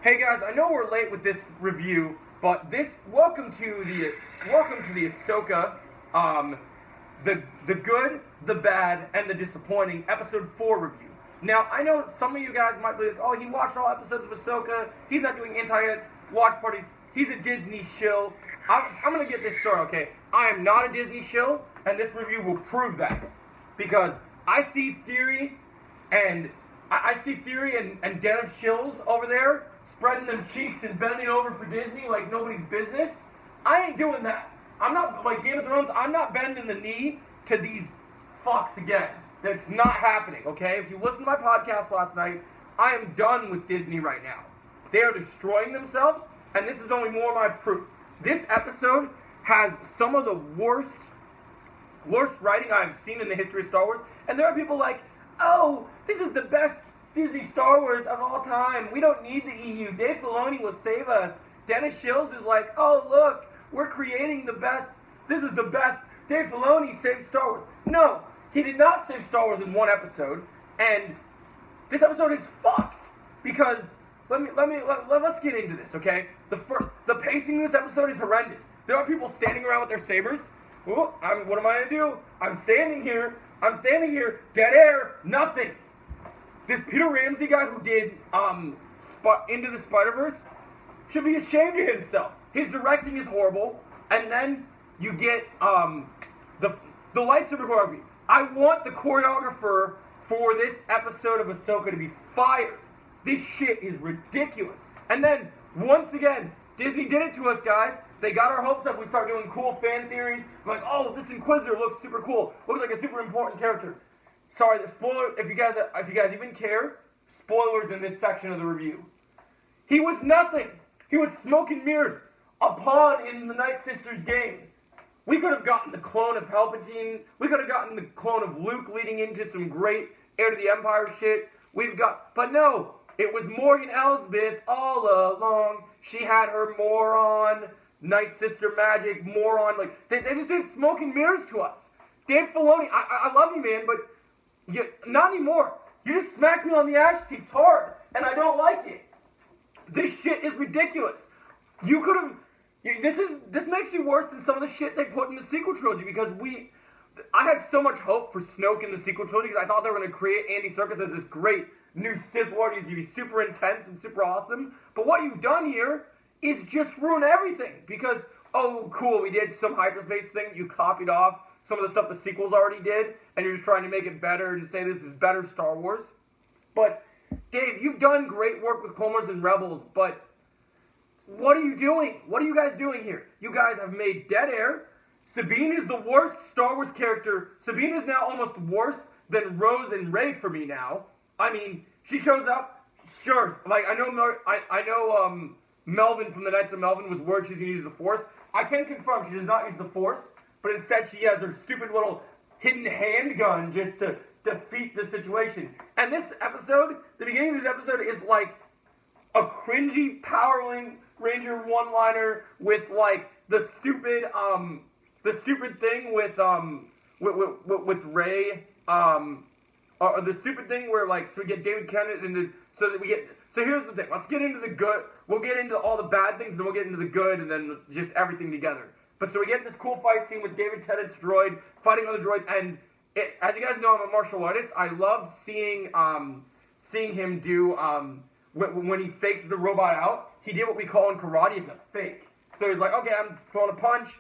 Hey guys, I know we're late with this review, but welcome to the Ashoka, the good, the bad, and the disappointing episode 4 review. Now I know some of you guys might be like, oh, he watched all episodes of Ashoka. He's not doing anti-watch parties. He's a Disney shill. I'm gonna get this started, okay? I am not a Disney shill, and this review will prove that because I see Theory and Den of Shills over there spreading them cheeks and bending over for Disney like nobody's business. I ain't doing that. I'm not, like Game of Thrones, I'm not bending the knee to these fucks again. That's not happening, okay? If you listened to my podcast last night, I am done with Disney right now. They are destroying themselves, and this is only more of my proof. This episode has some of the worst writing I've seen in the history of Star Wars, and there are people like, oh, this is the best Disney Star Wars of all time. We don't need the EU. Dave Filoni will save us. Dennis Shills is like, oh, look, we're creating the best. This is the best. Dave Filoni saved Star Wars. No, he did not save Star Wars in one episode, and this episode is fucked because let's get into this, okay? The pacing of this episode is horrendous. There are people standing around with their sabers. What am I gonna do? I'm standing here, dead air, nothing. This Peter Ramsey guy who did Into the Spider-Verse should be ashamed of himself. His directing is horrible, and then you get the lightsaber choreography. I want the choreographer for this episode of Ahsoka to be fired. This shit is ridiculous. And then, once again, Disney did it to us, guys. They got our hopes up. We start doing cool fan theories. Like, oh, this Inquisitor looks super cool. Looks like a super important character. Sorry, the spoiler, if you guys even care, spoilers in this section of the review. He was nothing. He was smoke and mirrors, a pawn in the Night Sisters game. We could have gotten the clone of Palpatine. We could have gotten the clone of Luke leading into some great Heir to the Empire shit. But no, it was Morgan Elsbeth all along. She had her moron, Night Sister magic, moron. Like, they just did smoke and mirrors to us. Dave Filoni, I love you, man, but not anymore. You just smacked me on the ass cheeks hard, and I don't like it. This shit is ridiculous. You could have. This makes you worse than some of the shit they put in the sequel trilogy because I had so much hope for Snoke in the sequel trilogy because I thought they were going to create Andy Serkis as this great new Sith Lord. He's going to be super intense and super awesome. But what you've done here is just ruin everything because, oh, cool, we did some hyperspace thing. You copied off some of the stuff the sequels already did, and you're just trying to make it better and say this is better Star Wars. But, Dave, you've done great work with Clone Wars and Rebels, but what are you doing? What are you guys doing here? You guys have made dead air. Sabine is the worst Star Wars character. Sabine is now almost worse than Rose and Rey for me now. I mean, she shows up, sure. Like, I know Melvin from the Knights of Melvin was worried she's going to use the Force. I can confirm she does not use the Force, but instead she has her stupid little hidden handgun just to defeat the situation. And this episode, the beginning of this episode is like a cringy Power Ranger one-liner with like the stupid thing with Rey, or the stupid thing where like so we get David Tennant so here's the thing. Let's get into the good. We'll get into all the bad things, then we'll get into the good, and then just everything together. But so we get this cool fight scene with David Tennant's droid fighting other droids, and as you guys know, I'm a martial artist. I loved seeing him do when he faked the robot out. He did what we call in karate is a fake. So he's like, okay, I'm throwing a punch,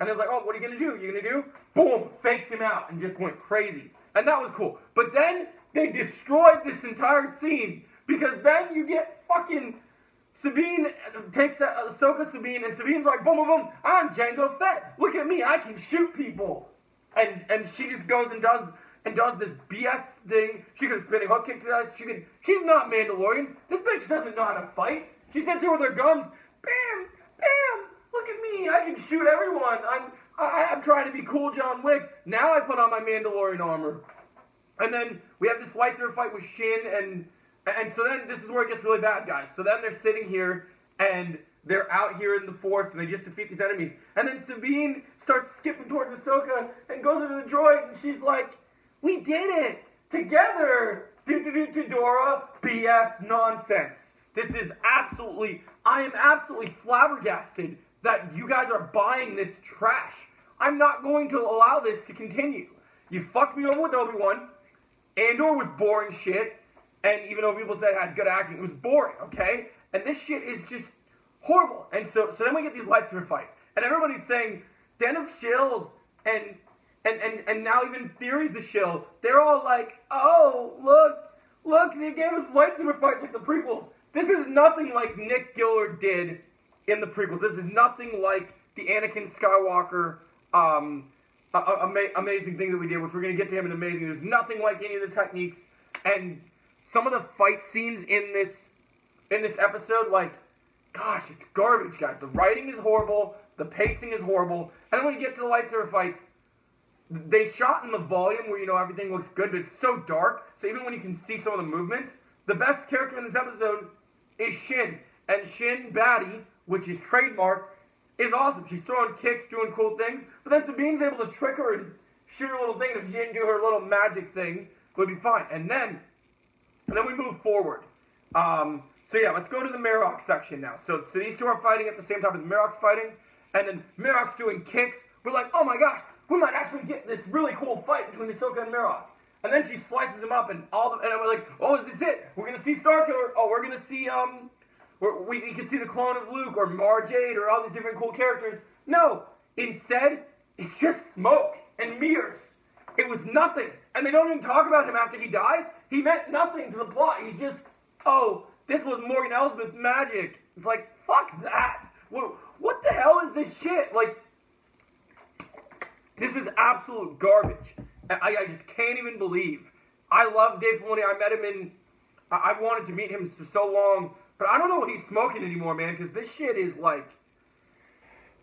and he's like, oh, what are you gonna do? You're gonna do? Boom, faked him out and just went crazy, and that was cool. But then they destroyed this entire scene because then you get fucking Sabine takes Ahsoka Sabine, and Sabine's like, boom, boom, boom, I'm Jango Fett. Look at me, I can shoot people. And she just goes and does this BS thing. She can spinning hook kick to us. She's not Mandalorian. This bitch doesn't know how to fight. She sits here with her guns. Bam, bam. Look at me, I can shoot everyone. I'm trying to be cool John Wick. Now I put on my Mandalorian armor. And then we have this lightsaber fight with Shin, and so then this is where it gets really bad, guys. So then they're sitting here, and they're out here in the Force, and they just defeat these enemies. And then Sabine starts skipping towards Ahsoka and goes into the droid, and she's like, we did it! Together! Dora, BS nonsense. I am absolutely flabbergasted that you guys are buying this trash. I'm not going to allow this to continue. You fucked me over with Obi-Wan. Andor was boring shit. And even though people say it had good acting, it was boring, okay? And this shit is just horrible. And so then we get these lightsaber fights. And everybody's saying, Den of Shills and now even Theories of Shill, they're all like, oh, look, they gave us lightsaber fights like the prequels. This is nothing like Nick Gillard did in the prequels. This is nothing like the Anakin Skywalker amazing thing that we did, which we're going to get to him in amazing. There's nothing like any of the techniques. And some of the fight scenes in this episode, like, gosh, it's garbage, guys. The writing is horrible. The pacing is horrible. And then when you get to the lightsaber fights, they shot in the volume where, everything looks good, but it's so dark. So even when you can see some of the movements, the best character in this episode is Shin. And Shin Batty, which is trademark, is awesome. She's throwing kicks, doing cool things. But then Sabine's able to trick her and shoot her little thing. If she didn't do her little magic thing, it would be fine. And then we move forward. So yeah, let's go to the Marok section now. So these two are fighting at the same time as Marok's fighting. And then Marok's doing kicks. We're like, oh my gosh, we might actually get this really cool fight between Ahsoka and Marok. And then she slices him up, and we're like, oh, is this it? We're gonna see Starkiller. Oh, we're gonna see we can see the clone of Luke or Mara Jade or all these different cool characters. No, instead it's just smoke and mirrors. It was nothing, and they don't even talk about him after he dies. He meant nothing to the plot. He's just, oh, this was Morgan Elsbeth's magic. It's like, fuck that. What the hell is this shit? Like, this is absolute garbage. I just can't even believe. I love Dave Filoni. I met him I've wanted to meet him for so long, but I don't know what he's smoking anymore, man, because this shit is like,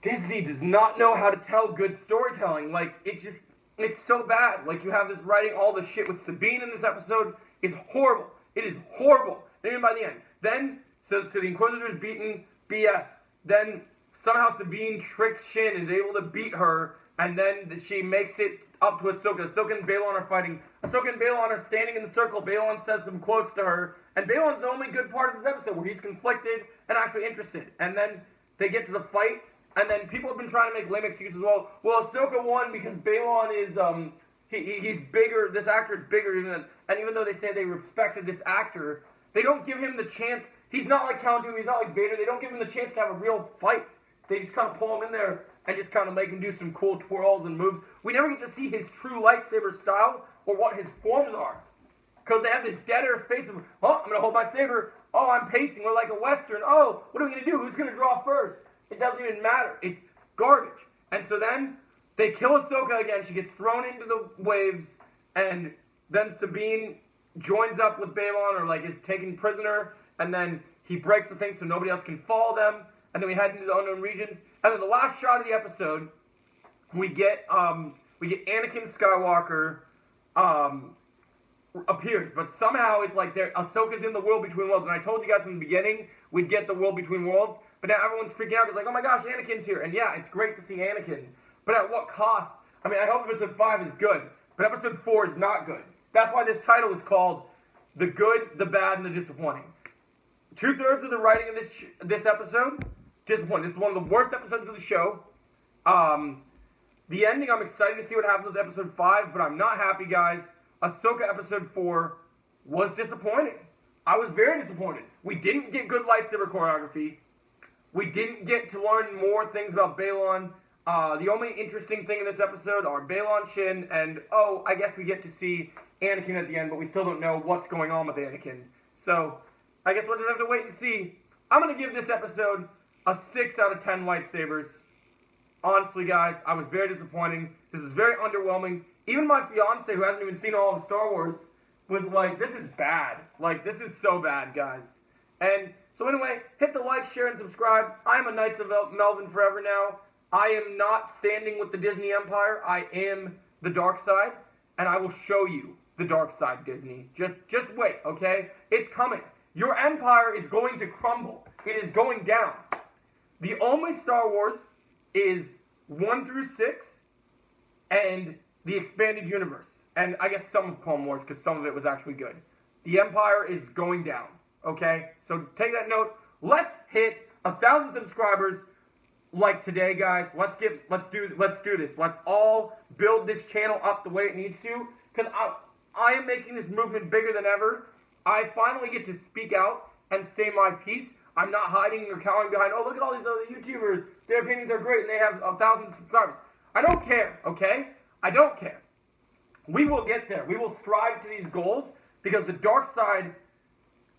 Disney does not know how to tell good storytelling. Like, it's so bad. Like, you have this writing, all the shit with Sabine in this episode is horrible. It is horrible. And even by the end. Then, so the Inquisitor is beaten, BS. Then, somehow Sabine tricks Shin and is able to beat her, and then she makes it up to Ahsoka. Ahsoka and Balon are fighting. Ahsoka and Balon are standing in the circle. Balon says some quotes to her, and Balon's the only good part of this episode where he's conflicted and actually interested. And then they get to the fight, and then people have been trying to make lame excuses. Well, Ahsoka won because Balon is he's bigger. This actor is bigger than, and even though they say they respected this actor, they don't give him the chance. He's not like Count Dooku. He's not like Vader. They don't give him the chance to have a real fight. They just kind of pull him in there and just kind of make him do some cool twirls and moves. We never get to see his true lightsaber style or what his forms are. Because they have this dead air space of, oh, I'm going to hold my saber. Oh, I'm pacing. We're like a Western. Oh, what are we going to do? Who's going to draw first? It doesn't even matter. It's garbage. And so then they kill Ahsoka again. She gets thrown into the waves. And then Sabine joins up with Balon, or like is taken prisoner. And then he breaks the thing so nobody else can follow them. And then we head into the unknown regions. And then the last shot of the episode, we get Anakin Skywalker appears, but somehow it's like Ahsoka's in the world between worlds. And I told you guys from the beginning we'd get the world between worlds, but now everyone's freaking out. It's like, oh my gosh, Anakin's here. And yeah, it's great to see Anakin, but at what cost? I mean, I hope episode 5 is good, but episode 4 is not good. That's why this title is called The Good, the Bad, and the Disappointing. 2/3 of the writing of this episode, disappointing. This is one of the worst episodes of the show. The ending, I'm excited to see what happens with episode 5, but I'm not happy, guys. Ahsoka episode 4 was disappointing. I was very disappointed. We didn't get good lightsaber choreography. We didn't get to learn more things about Balon. The only interesting thing in this episode are Balon, Shin, and, I guess we get to see Anakin at the end, but we still don't know what's going on with Anakin. So, I guess we'll just have to wait and see. I'm going to give this episode a 6 out of 10 lightsabers. Honestly, guys, I was very disappointing. This is very underwhelming. Even my fiance, who hasn't even seen all of Star Wars, was like, this is bad. Like, this is so bad, guys. And so anyway, hit the like, share, and subscribe. I am a Knights of Melvin forever now. I am not standing with the Disney Empire. I am the dark side, and I will show you the dark side, Disney. Just wait, okay? It's coming. Your empire is going to crumble. It is going down. The only Star Wars is 1 through 6 and the expanded universe. And I guess some of Clone Wars, because some of it was actually good. The Empire is going down. Okay? So take that note. Let's hit 1,000 subscribers like today, guys. Let's do this. Let's all build this channel up the way it needs to, because I am making this movement bigger than ever. I finally get to speak out and say my piece. I'm not hiding or cowering behind, oh, look at all these other YouTubers. Their opinions are great and they have 1,000 subscribers. I don't care, okay? I don't care. We will get there. We will strive to these goals because the dark side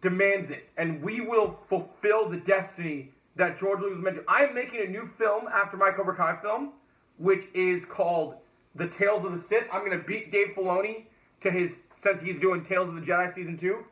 demands it. And we will fulfill the destiny that George Lucas mentioned. I am making a new film after my Cobra Kai film, which is called The Tales of the Sith. I'm going to beat Dave Filoni to his, since he's doing Tales of the Jedi Season 2.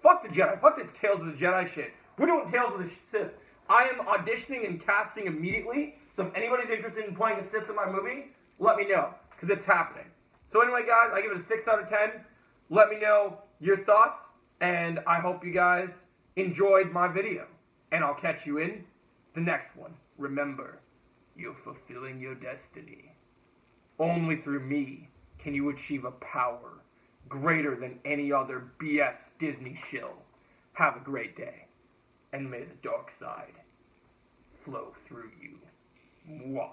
Fuck the Jedi. Fuck this Tales of the Jedi shit. We're doing Tales of the Sith. I am auditioning and casting immediately. So if anybody's interested in playing a Sith in my movie, let me know, because it's happening. So anyway, guys, I give it a 6 out of 10. Let me know your thoughts, and I hope you guys enjoyed my video. And I'll catch you in the next one. Remember, you're fulfilling your destiny. Only through me can you achieve a power greater than any other BS Disney shill. Have a great day, and may the dark side flow through you. Mwah.